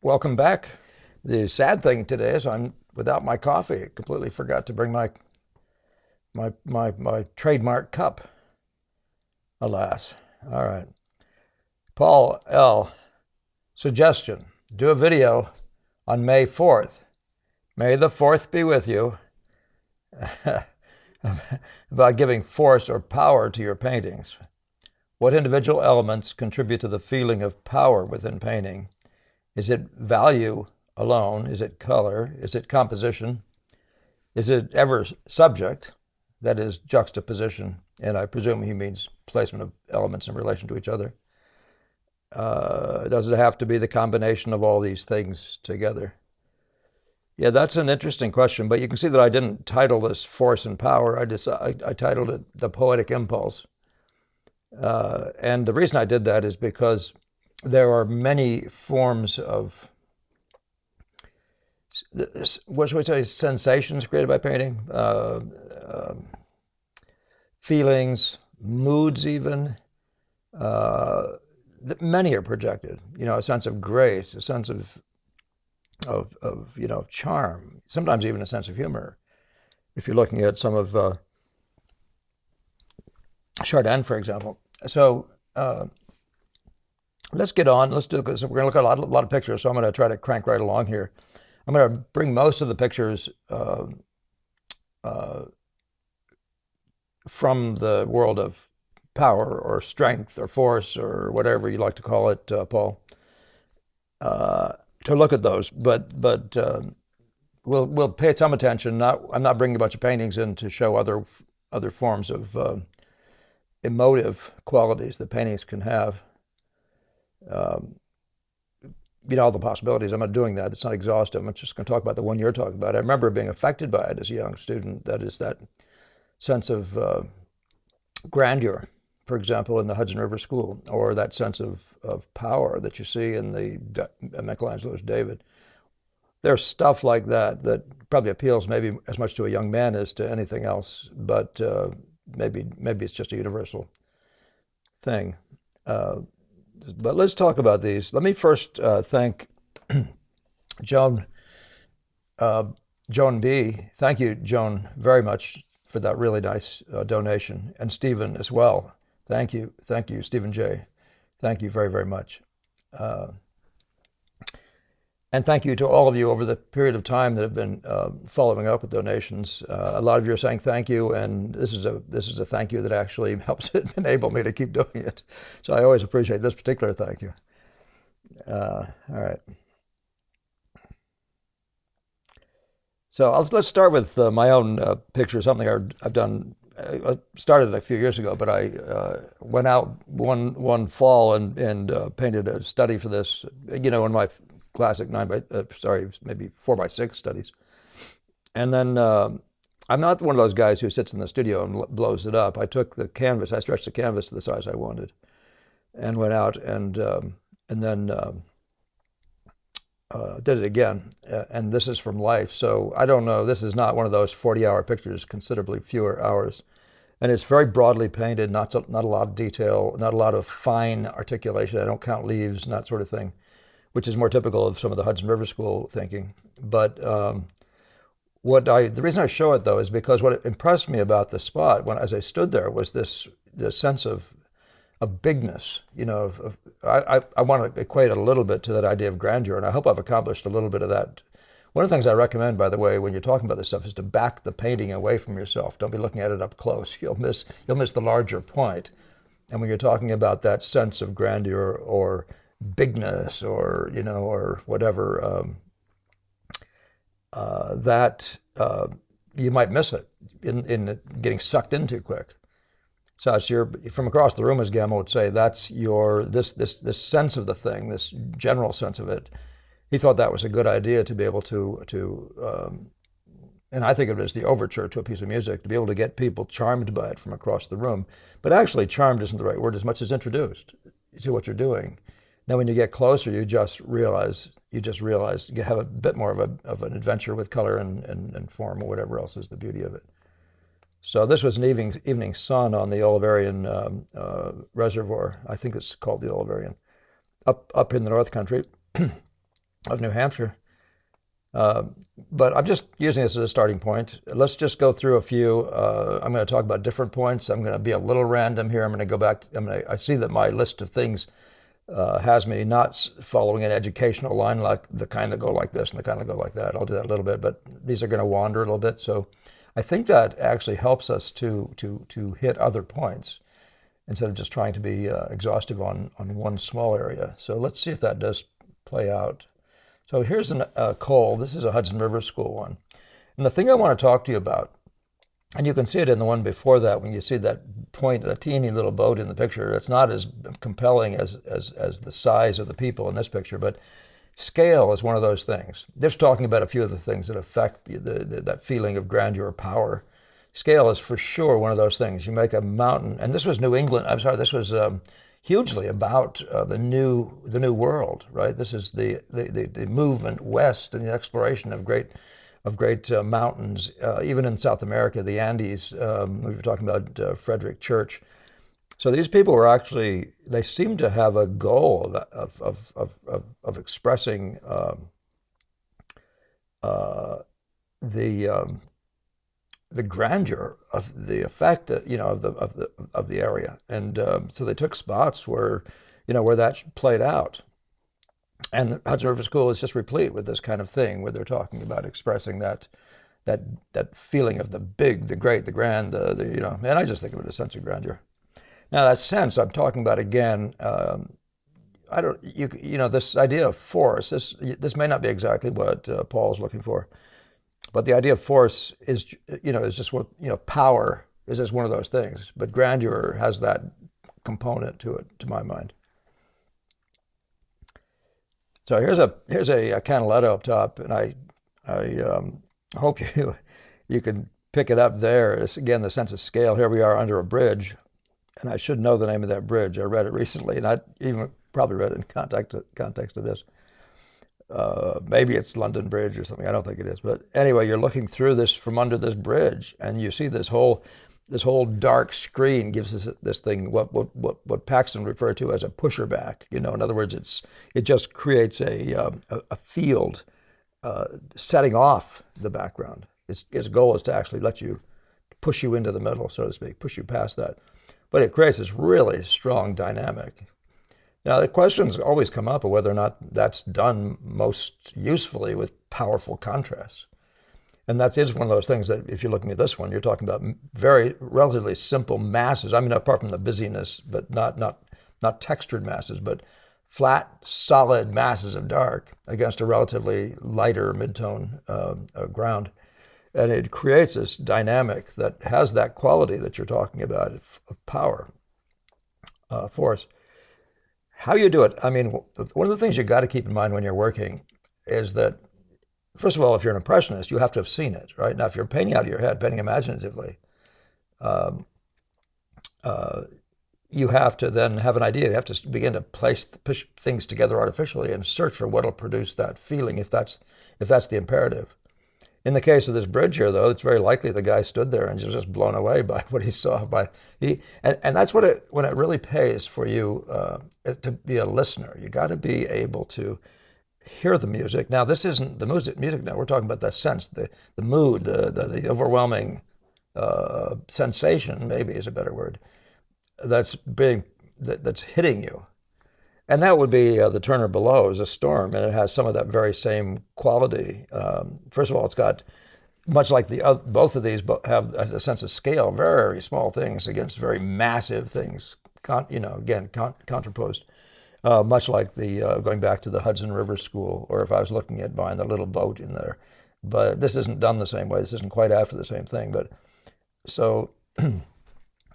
Welcome back. The sad thing today is I'm without my coffee. I completely forgot to bring my trademark cup. Alas. All right. Paul L. Suggestion. Do a video on May 4th. May the 4th be with you. About giving force or power to your paintings. What individual elements contribute to the feeling of power within painting? Is it value alone? Is it color? Is it composition? Is it ever subject? That is juxtaposition, and I presume he means placement of elements in relation to each other. Does it have to be the combination of all these things together? Yeah, that's an interesting question, but you can see that I didn't title this Force and Power. I titled it The Poetic Impulse. And the reason I did that is because there are many forms of, what should we say, sensations created by painting, feelings, moods even. Many are projected. A sense of grace, a sense of charm, sometimes even a sense of humor. If you're looking at some of Chardin, for example. So let's get on. Let's do this. We're going to look at a lot of pictures, so I'm going to try to crank right along here. I'm going to bring most of the pictures from the world of power or strength or force or whatever you like to call it, Paul, to look at those. But we'll pay some attention. I'm not bringing a bunch of paintings in to show other forms of emotive qualities that paintings can have. All the possibilities. I'm not doing that. It's not exhaustive. I'm just going to talk about the one you're talking about. I remember being affected by it as a young student. That is that sense of grandeur, for example, in the Hudson River School, or that sense of power that you see in the Michelangelo's David. There's stuff like that probably appeals maybe as much to a young man as to anything else, but maybe it's just a universal thing. But let's talk about these. Let me first thank Joan B. Thank you, Joan, very much for that really nice donation, and Stephen as well. Thank you, Stephen J. Thank you very, very much. And thank you to all of you over the period of time that have been following up with donations. A lot of you are saying thank you, and this is a thank you that actually helps enable me to keep doing it. So I always appreciate this particular thank you. All right. So let's start with my own picture, something I've done. I started a few years ago, but I went out one fall and painted a study for this. In my classic maybe 4x6 studies. And then I'm not one of those guys who sits in the studio and blows it up. I took the canvas, I stretched the canvas to the size I wanted, and went out and then did it again. And this is from life, so I don't know. This is not one of those 40-hour pictures, considerably fewer hours. And it's very broadly painted, not a lot of detail, not a lot of fine articulation. I don't count leaves and that sort of thing, which is more typical of some of the Hudson River School thinking. But the reason I show it though is because what impressed me about the spot as I stood there was this sense of bigness. I want to equate it a little bit to that idea of grandeur, and I hope I've accomplished a little bit of that. One of the things I recommend, by the way, when you're talking about this stuff, is to back the painting away from yourself. Don't be looking at it up close. You'll miss the larger point. And when you're talking about that sense of grandeur or bigness or whatever, that you might miss it in getting sucked in too quick. So as you're from across the room, as Gamma would say, that's this sense of the thing, this general sense of it. He thought that was a good idea to be able to and I think of it as the overture to a piece of music, to be able to get people charmed by it from across the room. But actually, charmed isn't the right word as much as introduced to what you're doing. Now, when you get closer, you just realize you have a bit more of an adventure with color and form or whatever else is the beauty of it. So this was an evening sun on the Oliverian reservoir. I think it's called the Oliverian, up in the North Country. of New Hampshire. But I'm just using this as a starting point. Let's just go through a few. I'm going to talk about different points. I'm going to be a little random here. I'm going to go back. I see that my list of things has me not following an educational line like the kind that go like this and the kind that go like that. I'll do that a little bit, but these are going to wander a little bit. So I think that actually helps us to hit other points instead of just trying to be exhaustive on one small area. So let's see if that does play out. So here's a coal. This is a Hudson River School one. And the thing I want to talk to you about, and you can see it in the one before that when you see that point, a teeny little boat in the picture. It's not as compelling as the size of the people in this picture, but scale is one of those things. Just talking about a few of the things that affect that feeling of grandeur or power. Scale is for sure one of those things. You make a mountain, and this was New England. I'm sorry, this was hugely about the new world, right? This is the movement west and the exploration of great mountains, even in South America, the Andes. We were talking about Frederick Church. So these people were actually, they seemed to have a goal of expressing the grandeur of the effect, of the area, and so they took spots where that played out. And the Hudson River School is just replete with this kind of thing, where they're talking about expressing that feeling of the big, the great, the grand, and I just think of it as a sense of grandeur. Now that sense I'm talking about again, this idea of force. This may not be exactly what Paul's looking for. But the idea of force is just what, power is just one of those things. But grandeur has that component to it, to my mind. So here's a canaletto up top, and I hope you can pick it up there. It's, again, the sense of scale. Here we are under a bridge, and I should know the name of that bridge. I read it recently, and I even probably read it in context of this. Maybe it's London Bridge or something. I don't think it is. But anyway, you're looking through this from under this bridge, and you see this whole dark screen gives us this thing, what Paxton referred to as a pusher back. In other words, it just creates a field setting off the background. Its goal is to actually push you into the middle, so to speak, push you past that. But it creates this really strong dynamic. Now, the questions always come up of whether or not that's done most usefully with powerful contrasts. And that is one of those things that, if you're looking at this one, you're talking about very relatively simple masses. I mean, apart from the busyness, but not textured masses, but flat, solid masses of dark against a relatively lighter mid-tone ground. And it creates this dynamic that has that quality that you're talking about of power, force. How you do it, I mean, one of the things you got to keep in mind when you're working is that, first of all, if you're an impressionist, you have to have seen it, right? Now, if you're painting out of your head, painting imaginatively, you have to then have an idea. You have to begin to push things together artificially and search for what will produce that feeling, if that's the imperative. In the case of this bridge here, though, it's very likely the guy stood there and was just blown away by what he saw. And that's when it really pays for you to be a listener. You got to be able to hear the music. Now, this isn't the music now. We're talking about that sense, the mood, the overwhelming sensation, maybe is a better word, that's hitting you. And that would be the Turner Below is a storm, and it has some of that very same quality. First of all, it's got, much like both of these have a sense of scale, very small things against very massive things, contraposed. Much like going back to the Hudson River School, or if I was looking at buying the little boat in there. But this isn't done the same way. This isn't quite after the same thing. But so...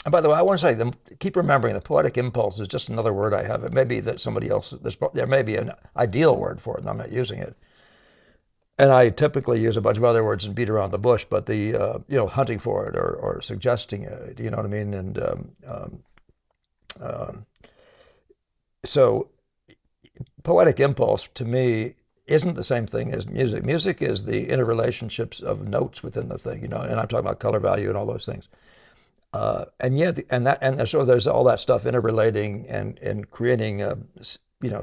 And by the way, I want to say, keep remembering the poetic impulse is just another word I have. It may be that somebody else, there may be an ideal word for it, and I'm not using it. And I typically use a bunch of other words and beat around the bush, but the, hunting for it or suggesting it, you know what I mean? And so poetic impulse, to me, isn't the same thing as music. Music is the interrelationships of notes within the thing, and I'm talking about color value and all those things. So there's all that stuff interrelating and creating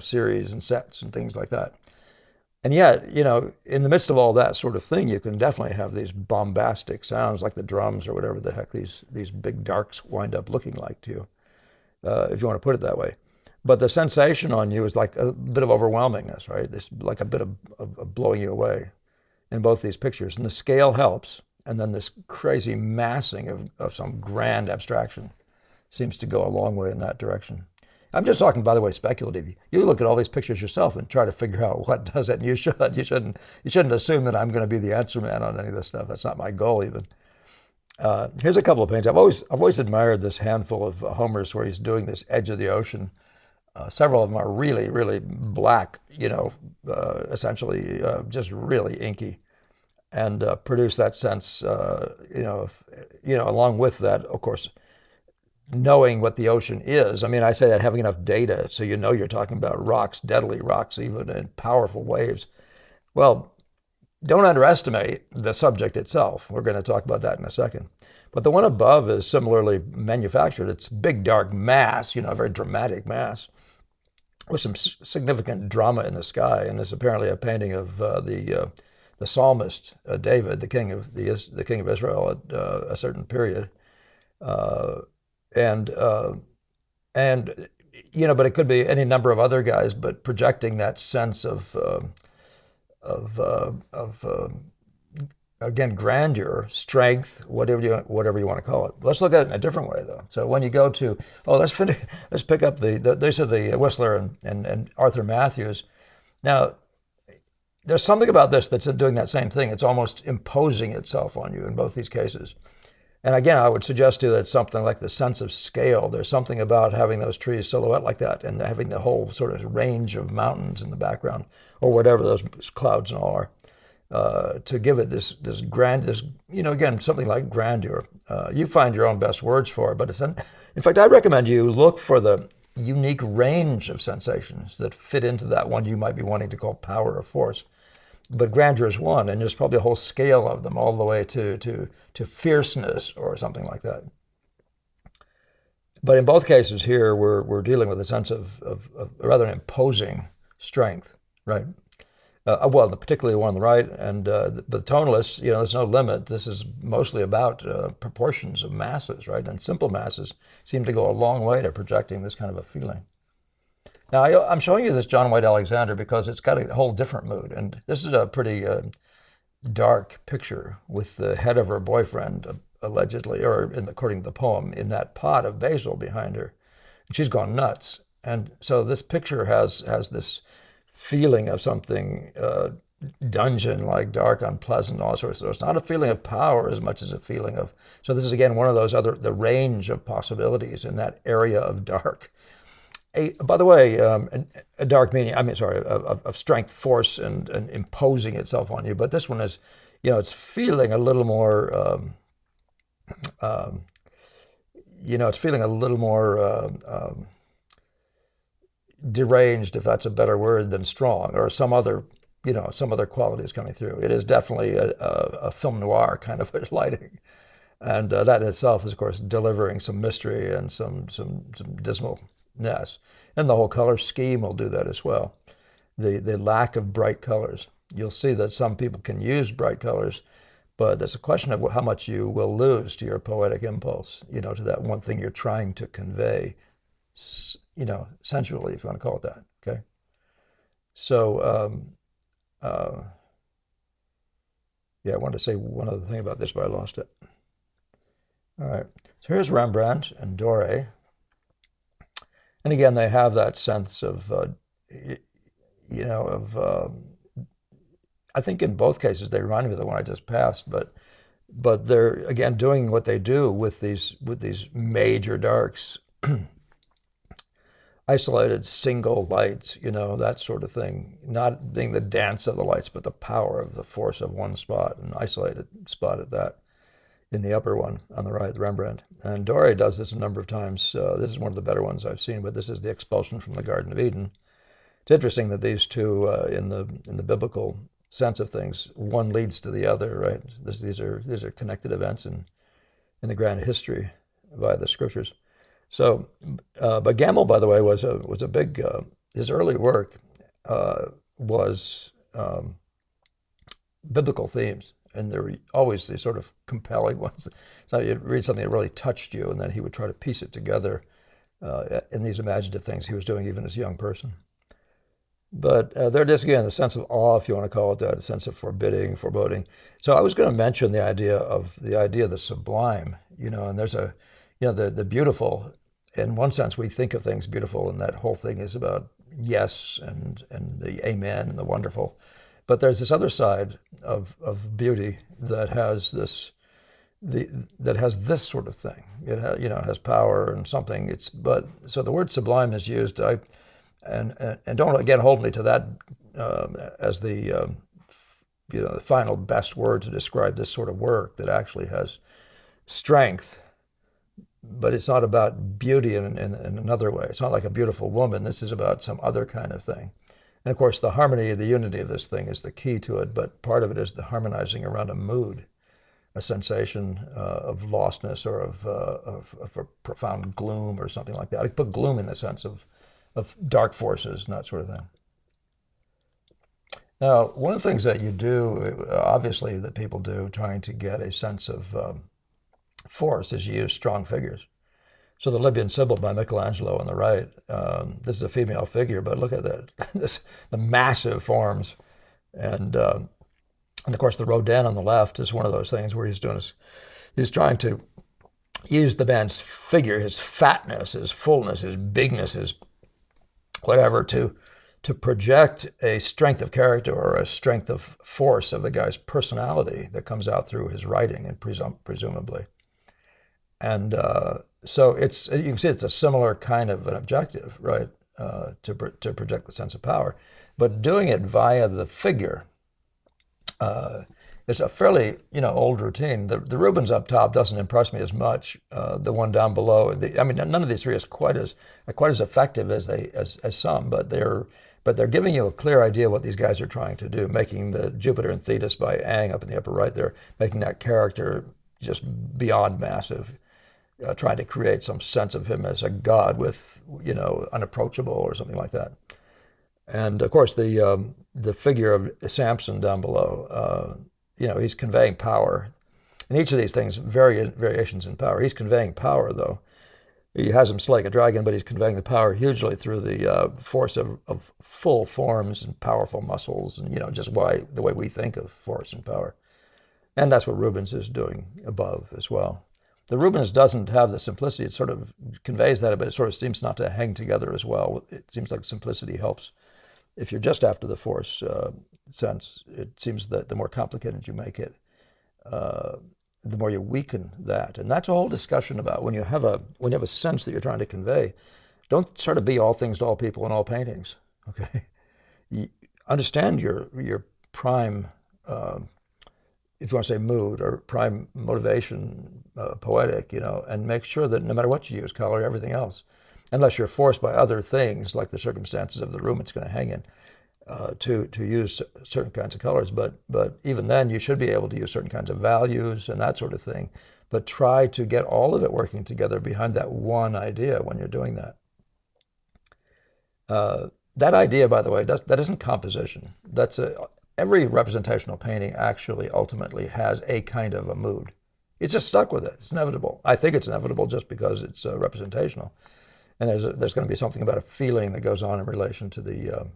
series and sets and things like that. And yet, you know, in the midst of all that sort of thing, you can definitely have these bombastic sounds like the drums or whatever the heck these big darks wind up looking like to you, if you want to put it that way. But the sensation on you is like a bit of overwhelmingness, right? It's like a bit of blowing you away in both these pictures. And the scale helps. And then this crazy massing of some grand abstraction seems to go a long way in that direction. I'm just talking, by the way, speculative. You look at all these pictures yourself and try to figure out what does it. And you should. You shouldn't assume that I'm going to be the answer man on any of this stuff. That's not my goal even. Here's a couple of paintings. I've always admired this handful of Homers where he's doing this edge of the ocean. Several of them are really, really black, you know, essentially just really inky, and produce that sense, along with that, of course, knowing what the ocean is. I mean, I say that having enough data so you know you're talking about rocks, deadly rocks, even in powerful waves. Well, don't underestimate the subject itself. We're going to talk about that in a second. But the one above is similarly manufactured. It's big, dark mass, you know, a very dramatic mass with some significant drama in the sky. And it's apparently a painting of the psalmist, David, the king of Israel at a certain period. And you know, but it could be any number of other guys, but projecting that sense of again, grandeur, strength, whatever you want to call it. Let's look at it in a different way, though. So when you go to, let's pick up these are the Whistler and Arthur Matthews. Now, there's something about this that's doing that same thing. It's almost imposing itself on you in both these cases. And again, I would suggest to you that something like the sense of scale. There's something about having those trees silhouette like that and having the whole sort of range of mountains in the background, or whatever those clouds and all are, to give it this you know, again, something like grandeur. You find your own best words for it, but in fact, I recommend you look for the unique range of sensations that fit into that one you might be wanting to call power or force. But grandeur is one, and there's probably a whole scale of them all the way to fierceness or something like that. But in both cases here, we're dealing with a sense of rather an imposing strength, right? Well, particularly the one on the right, and the tonalists, you know, there's no limit. This is mostly about proportions of masses, right? And simple masses seem to go a long way to projecting this kind of a feeling. Now, I'm showing you this John White Alexander because it's got a whole different mood. And this is a pretty dark picture with the head of her boyfriend, allegedly, or according to the poem, in that pot of basil behind her. And she's gone nuts. And so this picture has this feeling of something dungeon-like, dark, unpleasant, all sorts. So it's not a feeling of power as much as a feeling of... So this is, again, one of those the range of possibilities in that area of dark. By the way, a dark meaning, of strength, force, and imposing itself on you. But this one is, you know, it's feeling a little more, deranged, if that's a better word, than strong, or some other qualities coming through. It is definitely a film noir kind of lighting. And that in itself is, of course, delivering some mystery and some dismalness. And the whole color scheme will do that as well. The lack of bright colors. You'll see that some people can use bright colors, but it's a question of how much you will lose to your poetic impulse, you know, to that one thing you're trying to convey, you know, sensually, if you want to call it that, okay? So, yeah, I wanted to say one other thing about this, but I lost it. All right, so here's Rembrandt and Doré. And again, they have that sense of, I think in both cases, they remind me of the one I just passed, but they're, again, doing what they do with these major darks, isolated single lights, you know, that sort of thing, not being the dance of the lights, but the power of the force of one spot, an isolated spot at that. In the upper one on the right, Rembrandt. And Doré does this a number of times. This is one of the better ones I've seen, but this is the expulsion from the Garden of Eden. It's interesting that these two, in the biblical sense of things, one leads to the other, right? These are connected events in the grand history by the scriptures. So, but Gamel, by the way, was a big. His early work was biblical themes, and there were always these sort of compelling ones. So you'd read something that really touched you, and then he would try to piece it together in these imaginative things he was doing even as a young person. But there it is again, the sense of awe, if you want to call it that, the sense of foreboding. So I was going to mention the idea of the sublime, and there's the beautiful. In one sense, we think of things beautiful, and that whole thing is about yes and the amen and the wonderful. But there's this other side of beauty that has this sort of thing. It has power and something. So the word sublime is used. And don't again hold me to that as the the final best word to describe this sort of work that actually has strength, but it's not about beauty in another way. It's not like a beautiful woman. This is about some other kind of thing. And of course, the harmony, the unity of this thing is the key to it. But part of it is the harmonizing around a mood, a sensation of lostness or of a profound gloom or something like that. I put gloom in the sense of dark forces and that sort of thing. Now, one of the things that you do, obviously, that people do trying to get a sense of force is you use strong figures. So the Libyan Sibyl by Michelangelo on the right, this is a female figure, but look at that, the massive forms. And of course, the Rodin on the left is one of those things where he's trying to use the man's figure, his fatness, his fullness, his bigness, his whatever, to project a strength of character or a strength of force of the guy's personality that comes out through his writing, and presumably. And so you can see it's a similar kind of an objective, right? To project the sense of power, but doing it via the figure. It's a fairly old routine. The Rubens up top doesn't impress me as much. The one down below, none of these three is quite as effective as some, but they're giving you a clear idea what these guys are trying to do, making the Jupiter and Thetis by Ang up in the upper right there, making that character just beyond massive, trying to create some sense of him as a god with unapproachable or something like that. And of course the figure of Samson down below. He's conveying power. And each of these things, variations in power. He's conveying power, though. He has him slay a dragon, but he's conveying the power hugely through the force of full forms and powerful muscles, and just the way we think of force and power. And that's what Rubens is doing above as well. The Rubens doesn't have the simplicity. It sort of conveys that, but it sort of seems not to hang together as well. It seems like simplicity helps. If you're just after the force sense, it seems that the more complicated you make it, the more you weaken that. And that's a whole discussion about when you have a sense that you're trying to convey. Don't try to be all things to all people in all paintings. Okay, you understand your prime, if you want to say mood or prime motivation, poetic, and make sure that no matter what you use, color, everything else, unless you're forced by other things like the circumstances of the room it's going to hang in, to use certain kinds of colors. But even then, you should be able to use certain kinds of values and that sort of thing. But try to get all of it working together behind that one idea when you're doing that. That idea, by the way, that isn't composition. Every representational painting actually ultimately has a kind of a mood. It's just stuck with it. It's inevitable. I think it's inevitable just because it's representational. And there's going to be something about a feeling that goes on in relation to the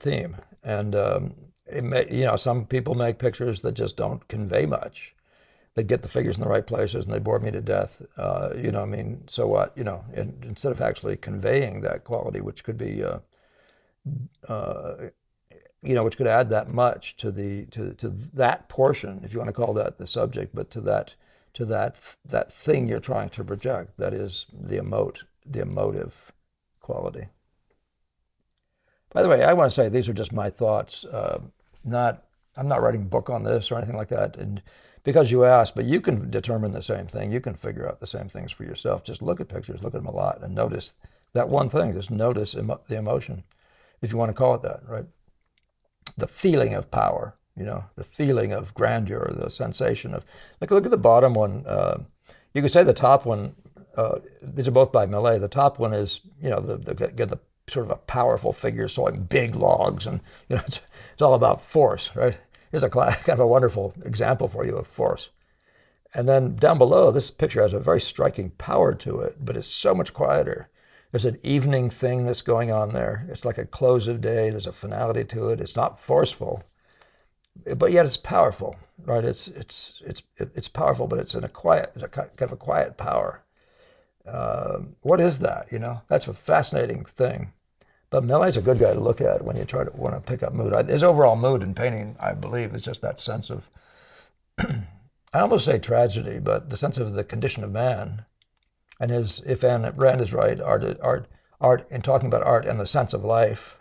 theme. And some people make pictures that just don't convey much. They get the figures in the right places and they bore me to death. So what? And instead of actually conveying that quality, which could be, which could add that much to that portion, if you want to call that the subject, but to that thing you're trying to project, that is the emotive quality. By the way, I want to say these are just my thoughts. I'm not writing a book on this or anything like that. And because you asked, but you can determine the same thing. You can figure out the same things for yourself. Just look at pictures, look at them a lot, and notice that one thing. Just notice the emotion, if you want to call it that, right? The feeling of power. The feeling of grandeur, the sensation of, look at the bottom one. You could say the top one, these are both by Millet. The top one is, the sort of a powerful figure sawing big logs, and it's all about force, right? Here's a kind of a wonderful example for you of force. And then down below, this picture has a very striking power to it, but it's so much quieter. There's an evening thing that's going on there. It's like a close of day. There's a finality to it. It's not forceful, but yet it's powerful, right? It's powerful, but it's in a kind of a quiet power. What is that? That's a fascinating thing. But Millet's a good guy to look at when you want to pick up mood. His overall mood in painting, I believe, is just that sense of, I almost say tragedy, but the sense of the condition of man. And if Rand is right, art in talking about art and the sense of life,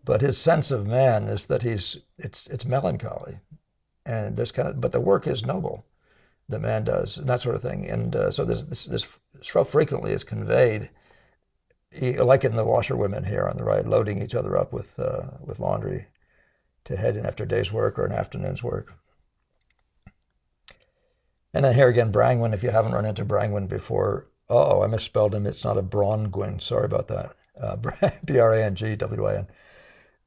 but his sense of man is that it's melancholy, and but the work is noble, the man does, and that sort of thing. And so this frequently is conveyed, like in the washerwomen here on the right, loading each other up with laundry to head in after a day's work or an afternoon's work. And then here again, brangwyn, if you haven't run into brangwyn before, I misspelled him. It's not a brangwyn. Sorry about that. Brangwyn.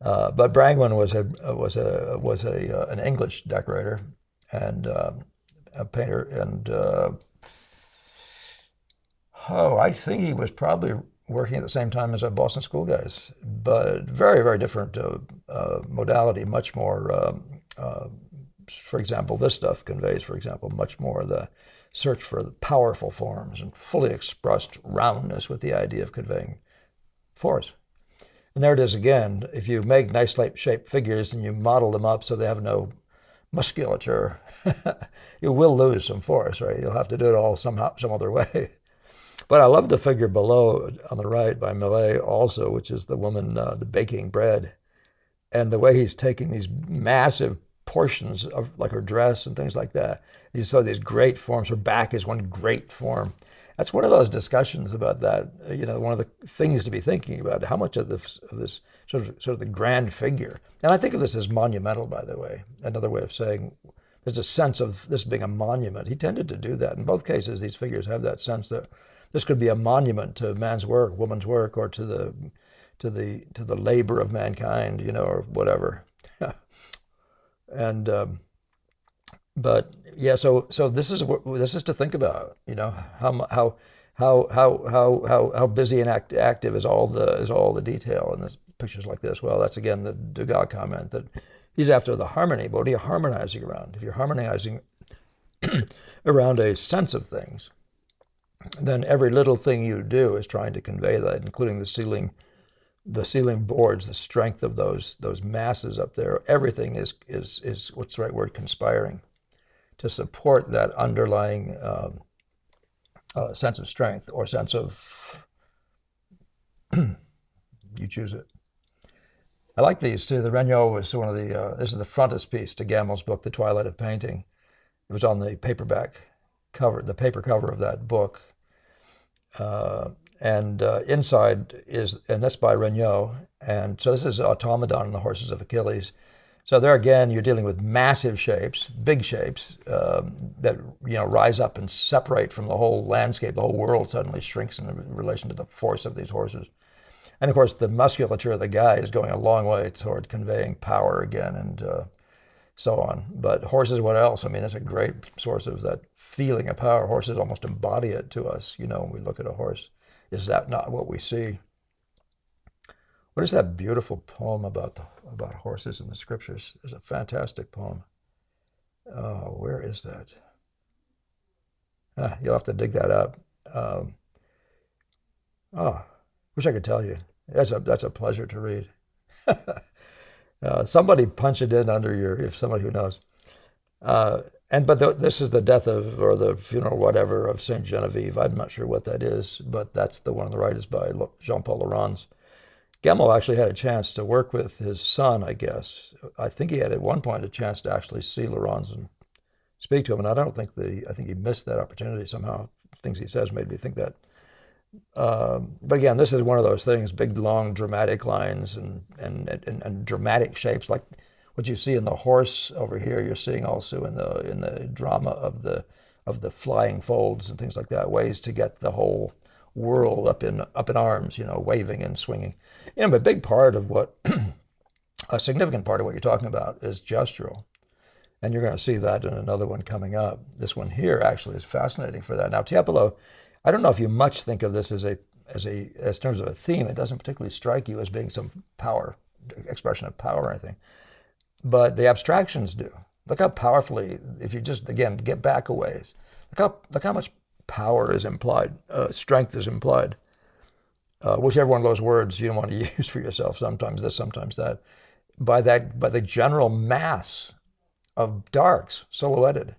But brangwyn was an English decorator and a painter, and I think he was probably working at the same time as our Boston School guys, but very, very different modality, much more. For example, this stuff conveys, for example, much more the search for the powerful forms and fully expressed roundness with the idea of conveying force. And there it is again. If you make nice shaped figures and you model them up so they have no musculature, you will lose some force, right? You'll have to do it all some other way. But I love the figure below on the right by Millet also, which is the woman, the baking bread. And the way he's taking these massive portions of like her dress and things like that. You saw these great forms. Her back is one great form. That's one of those discussions about that. One of the things to be thinking about, how much of this sort of the grand figure. And I think of this as monumental, by the way. Another way of saying there's a sense of this being a monument. He tended to do that. In both cases, these figures have that sense that this could be a monument to man's work, woman's work, or to the labor of mankind, or whatever. And but yeah, so this is to think about, how busy and active is all the detail in this pictures like this. Well, that's again the Degas comment that he's after the harmony. But what are you harmonizing around? If you're harmonizing around a sense of things, then every little thing you do is trying to convey that, including the ceiling boards, the strength of those masses up there. Everything is what's the right word? Conspiring to support that underlying sense of strength or sense of you choose it. I like these too. The renyo was one of the. This is the frontispiece to Gamel's book, The Twilight of Painting. It was on the paperback cover, the paper cover of that book. And inside is, and that's by Renyo. And so this is Automaton and the Horses of Achilles. So there again, you're dealing with massive shapes, big shapes that rise up and separate from the whole landscape. The whole world suddenly shrinks in relation to the force of these horses. And of course, the musculature of the guy is going a long way toward conveying power again, and so on. But horses, what else? I mean, that's a great source of that feeling of power. Horses almost embody it to us, when we look at a horse. Is that not what we see? What is that beautiful poem about horses in the scriptures? There's a fantastic poem. Oh, where is that? You'll have to dig that up. Wish I could tell you. That's a pleasure to read. Somebody punch it in under if somebody who knows. This is the death of, or the funeral, whatever, of Saint Genevieve. I'm not sure what that is, but that's the one on the right is by Jean-Paul Laurens. Gemel actually had a chance to work with his son, I guess. I think he had at one point a chance to actually see Laurens and speak to him, and I think he missed that opportunity somehow. Things he says made me think that. But again, this is one of those things, big, long, dramatic lines and dramatic shapes, like what you see in the horse over here. You're seeing also in the drama of the flying folds and things like that, ways to get the whole world up in arms, waving and swinging. But a big part of a significant part of what you're talking about is gestural. And you're going to see that in another one coming up. This one here actually is fascinating for that. Now, tiapolo, I don't know if you much think of this as terms of a theme. It doesn't particularly strike you as being some power, expression of power or anything. But the abstractions do. Look how powerfully, if you just, again, get back a ways, look how much power is implied, strength is implied. Whichever one of those words you want to use for yourself, sometimes this, sometimes that. By the general mass of darks silhouetted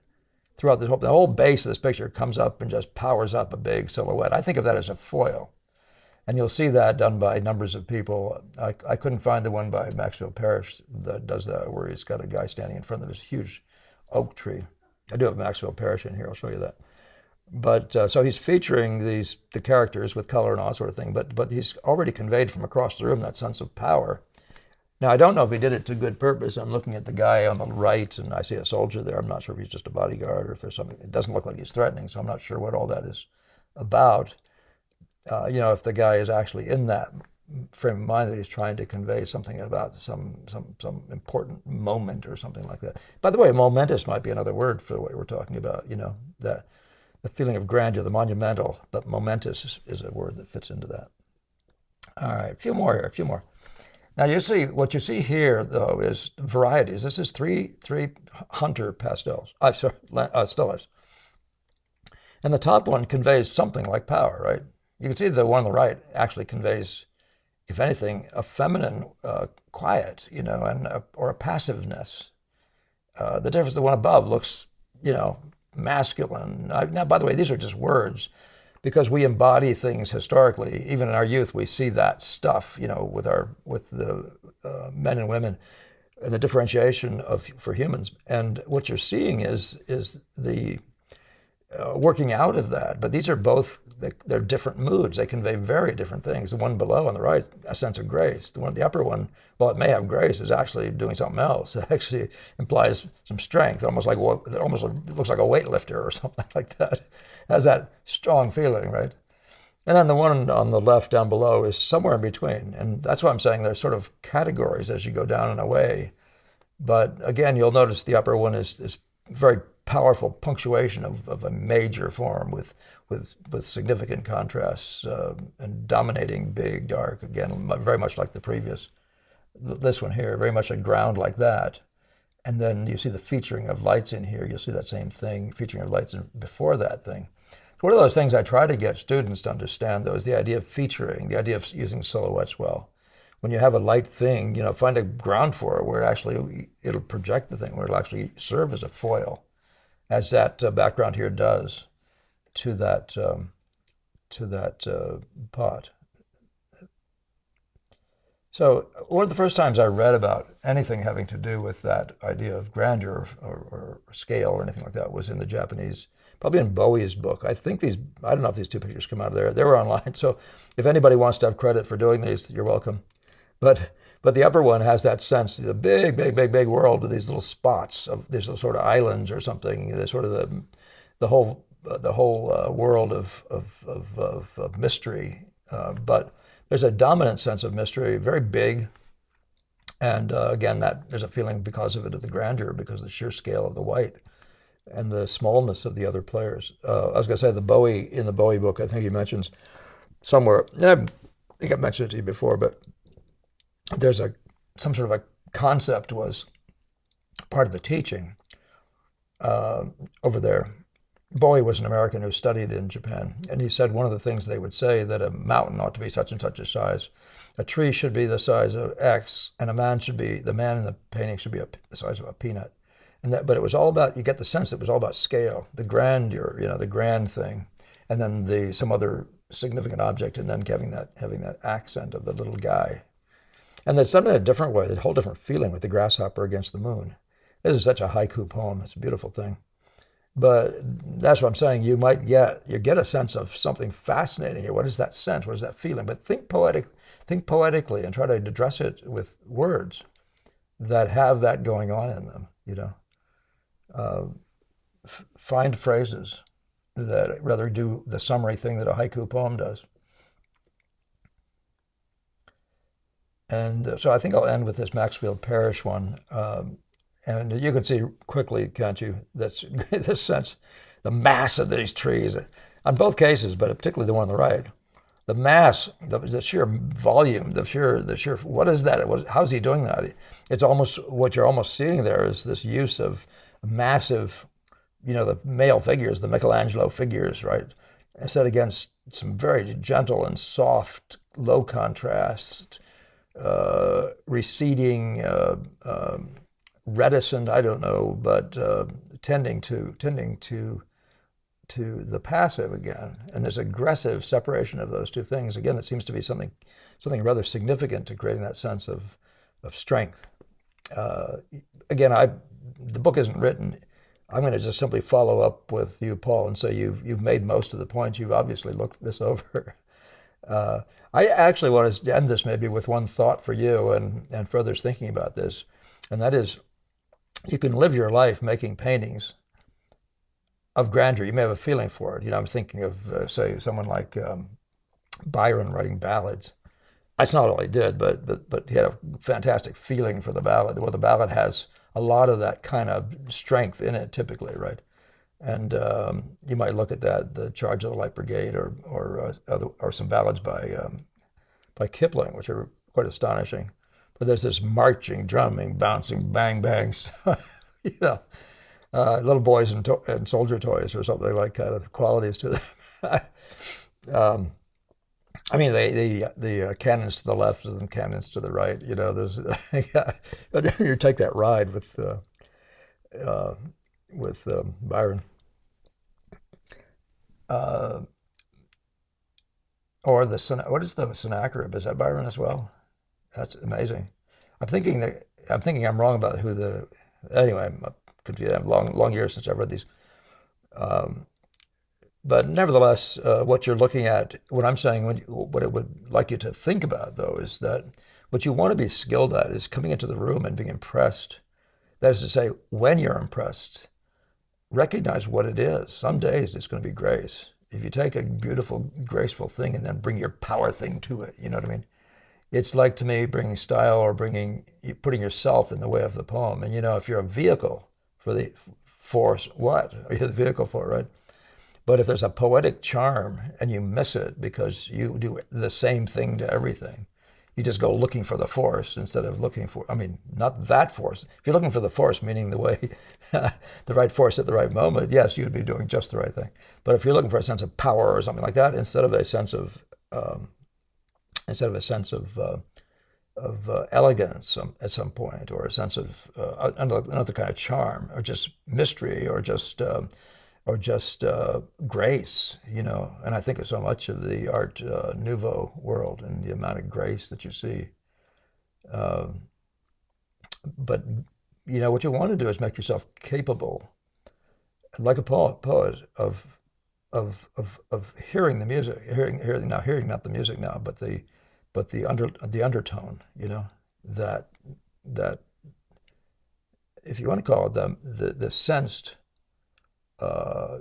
throughout the whole base of this picture comes up and just powers up a big silhouette. I think of that as a foil. And you'll see that done by numbers of people. I couldn't find the one by Maxwell Parrish that does that, where he's got a guy standing in front of this huge oak tree. I do have Maxwell Parrish in here. I'll show you that. But so he's featuring the characters with color and all that sort of thing. But he's already conveyed from across the room that sense of power. Now, I don't know if he did it to good purpose. I'm looking at the guy on the right, and I see a soldier there. I'm not sure if he's just a bodyguard or if there's something. It doesn't look like he's threatening, so I'm not sure what all that is about. If the guy is actually in that frame of mind that he's trying to convey something about some important moment or something like that. By the way, momentous might be another word for what we're talking about. That the feeling of grandeur, the monumental, but momentous is a word that fits into that. All right, a few more here, a few more. Now what you see here though is varieties. This is three hunter pastels. Still lives. And the top one conveys something like power, right? You can see the one on the right actually conveys, if anything, a feminine quiet, or a passiveness. The difference, the one above looks, masculine. Now, by the way, these are just words, because we embody things historically. Even in our youth, we see that stuff, with the men and women, and the differentiation for humans. And what you're seeing is the working out of that. But these are both, they're different moods. They convey very different things. The one below on the right, a sense of grace. The upper one, while it may have grace, is actually doing something else. It actually implies some strength, it almost looks like a weightlifter or something like that. It has that strong feeling, right? And then the one on the left down below is somewhere in between. And that's why I'm saying there's sort of categories as you go down and away. But again, you'll notice the upper one is very powerful punctuation of a major form with significant contrasts and dominating big, dark, again, very much like the previous. This one here, very much a ground like that. And then you see the featuring of lights in here. You'll see that same thing, featuring of lights before that thing. One of those things I try to get students to understand, though, is the idea of featuring, the idea of using silhouettes well. When you have a light thing, find a ground for it where it'll project the thing, where it'll actually serve as a foil, as that background here does to that pot. So one of the first times I read about anything having to do with that idea of grandeur or scale or anything like that was in the Japanese, probably in Bowie's book. I don't know if these two pictures come out of there. They were online, so if anybody wants to have credit for doing these, you're welcome. But the upper one has that sense, the big, big, big, big world with these little spots of these little sort of islands or something. There's sort of the whole world of mystery. But there's a dominant sense of mystery, very big. And again, there's a feeling because of it of the grandeur, because of the sheer scale of the white and the smallness of the other players. I was going to say in the Bowie book, I think he mentions somewhere, and I think I've mentioned it to you before, but there's some sort of a concept was part of the teaching over there. Bowie was an American who studied in Japan, and he said one of the things they would say that a mountain ought to be such and such a size, a tree should be the size of X, and the man in the painting should be the size of a peanut. But it was all about, you get the sense it was all about scale, the grandeur, the grand thing, and then some other significant object, and then having that accent of the little guy. And it's done in a different way, a whole different feeling with the grasshopper against the moon. This is such a haiku poem. It's a beautiful thing. But that's what I'm saying. You get a sense of something fascinating here. What is that sense? What is that feeling? But think poetically and try to address it with words that have that going on in them, Find phrases rather do the summary thing that a haiku poem does. And so I think I'll end with this Maxfield Parrish one. And you can see quickly, can't you, that's this sense, the mass of these trees, on both cases, but particularly the one on the right. The mass, the sheer volume, the sheer, what is that? How's he doing that? It's almost, what you're almost seeing there is this use of massive, the male figures, the Michelangelo figures, right? Set against some very gentle and soft, low contrast, receding, reticent, I don't know, but tending to the passive again. And there's aggressive separation of those two things. Again, it seems to be something rather significant to creating that sense of strength. Again, the book isn't written. I'm going to just simply follow up with you, Paul, and say you've made most of the points. You've obviously looked this over. I actually want to end this maybe with one thought for you and for others thinking about this, and that is, you can live your life making paintings of grandeur. You may have a feeling for it. I'm thinking of, say, someone like Byron writing ballads. That's not all he did, but he had a fantastic feeling for the ballad. Well, the ballad has a lot of that kind of strength in it, typically, right? And you might look at that, the Charge of the Light Brigade, or some ballads by Kipling, which are quite astonishing. But there's this marching, drumming, bouncing, bang, bangs, little boys and soldier toys or something like kind of qualities to them. I mean, the cannons to the left and the cannons to the right. There's you take that ride with Byron. Or what is the Sennacherib? Is that Byron as well? That's amazing. I'm thinking I'm wrong about anyway, I'm confused. Long years since I've read these. But nevertheless, what you're looking at, what I'm saying, what it would like you to think about, though, is that what you want to be skilled at is coming into the room and being impressed. That is to say, when you're impressed, recognize what it is. Some days it's going to be grace. If you take a beautiful, graceful thing and then bring your power thing to it, you know what I mean? It's like, to me, bringing style or putting yourself in the way of the poem. And if you're a vehicle for the force, what are you the vehicle for, right? But if there's a poetic charm and you miss it because you do the same thing to everything, you just go looking for the force instead of looking for, not that force. If you're looking for the force, meaning the way, the right force at the right moment, yes, you'd be doing just the right thing. But if you're looking for a sense of power or something like that, instead of a sense of elegance at some point, or a sense of another kind of charm, or just mystery, or just grace, And I think of so much of the Art Nouveau world and the amount of grace that you see. But what you want to do is make yourself capable, like a poet, of hearing the music, hearing not the music now, but the undertone, that if you want to call it the sensed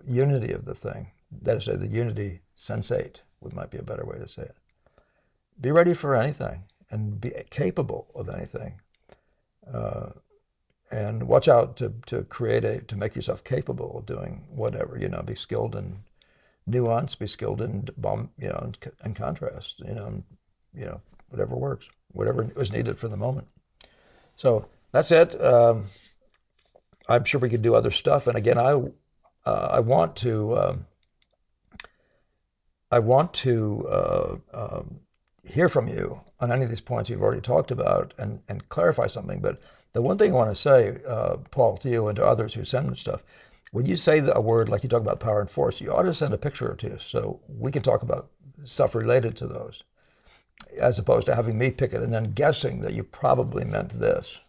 unity of the thing. That is to say, the unity sensate might be a better way to say it. Be ready for anything and be capable of anything. And watch out to make yourself capable of doing whatever, be skilled in nuance, be skilled in and contrast, whatever works, whatever is needed for the moment. So that's it. I'm sure we could do other stuff. And again, I want to hear from you on any of these points you've already talked about and clarify something. But the one thing I want to say, Paul, to you and to others who send stuff, when you say a word like you talk about power and force, you ought to send a picture or two so we can talk about stuff related to those, as opposed to having me pick it and then guessing that you probably meant this.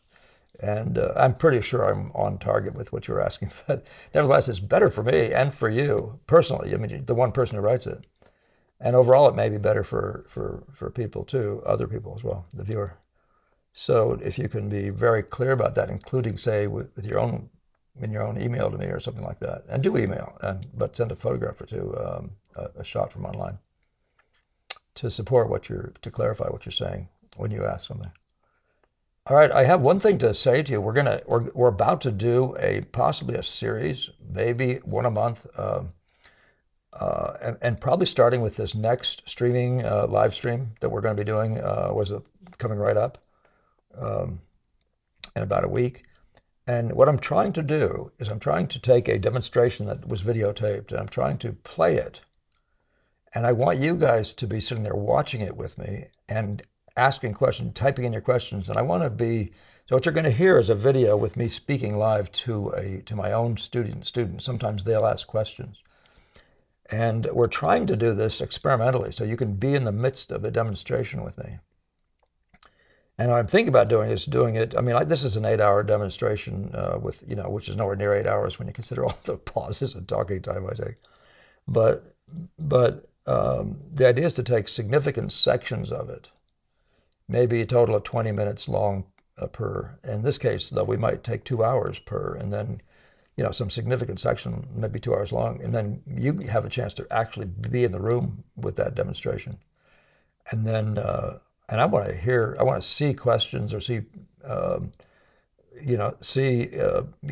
And I'm pretty sure I'm on target with what you're asking. But nevertheless, it's better for me and for you personally. The one person who writes it. And overall, it may be better for people too, other people as well, the viewer. So if you can be very clear about that, including, say, with your own in your own email to me or something like that. And do email, but send a photograph or two, a shot from online to support to clarify what you're saying when you ask something. All right, I have one thing to say to you. We're about to do possibly a series, maybe one a month, and probably starting with this next streaming live stream that we're going to be doing. Coming right up in about a week. And what I'm trying to do is I'm trying to take a demonstration that was videotaped and I'm trying to play it. And I want you guys to be sitting there watching it with me and asking questions, typing in your questions. And I want to so what you're going to hear is a video with me speaking live to my own students. Sometimes they'll ask questions. And we're trying to do this experimentally so you can be in the midst of a demonstration with me. And what I'm thinking about doing it. I mean, this is an 8-hour demonstration which is nowhere near 8 hours when you consider all the pauses and talking time I take. But the idea is to take significant sections of it, maybe a total of 20 minutes long per. In this case, though, we might take 2 hours per, and then some significant section, maybe 2 hours long, and then you have a chance to actually be in the room with that demonstration, and then. And I want to see questions or see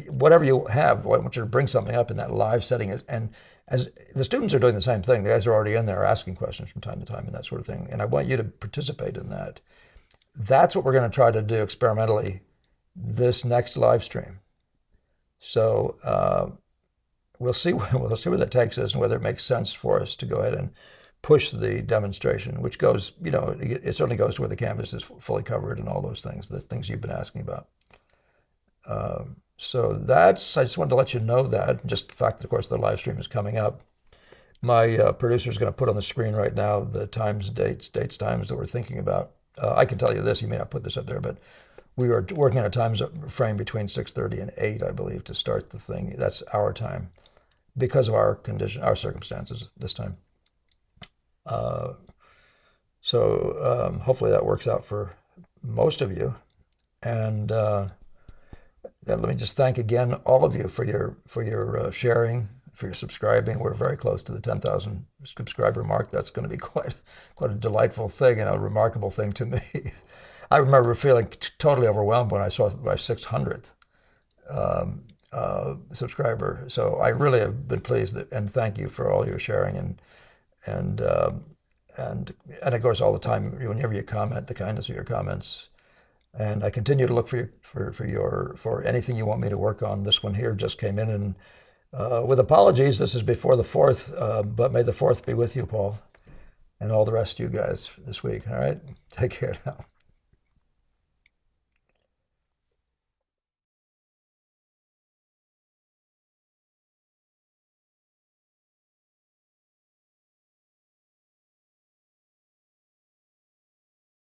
whatever you have. I want you to bring something up in that live setting. And as the students are doing the same thing, the guys are already in there asking questions from time to time and that sort of thing. And I want you to participate in that. That's what we're going to try to do experimentally this next live stream. So we'll see where that takes us and whether it makes sense for us to go ahead and push the demonstration, which goes, it certainly goes to where the canvas is fully covered and all those things, the things you've been asking about. So I just wanted to let you know that. Just the fact that, of course, the live stream is coming up. My producer is going to put on the screen right now the times that we're thinking about. I can tell you this, you may not put this up there, but we are working on a time frame between 6:30 and 8, I believe, to start the thing. That's our time because of our circumstances this time. So hopefully that works out for most of you. And let me just thank again all of you for your sharing, for your subscribing. We're very close to the 10,000 subscriber mark. That's going to be quite a delightful thing and a remarkable thing to me. I remember feeling totally overwhelmed when I saw my 600th subscriber. So I really have been pleased and thank you for all your sharing and of course all the time whenever you comment, the kindness of your comments. And I continue to look for anything you want me to work on. This one here just came in, and with apologies, this is before the 4th, but may the 4th be with you, Paul, and all the rest of you guys this week. All right, take care now.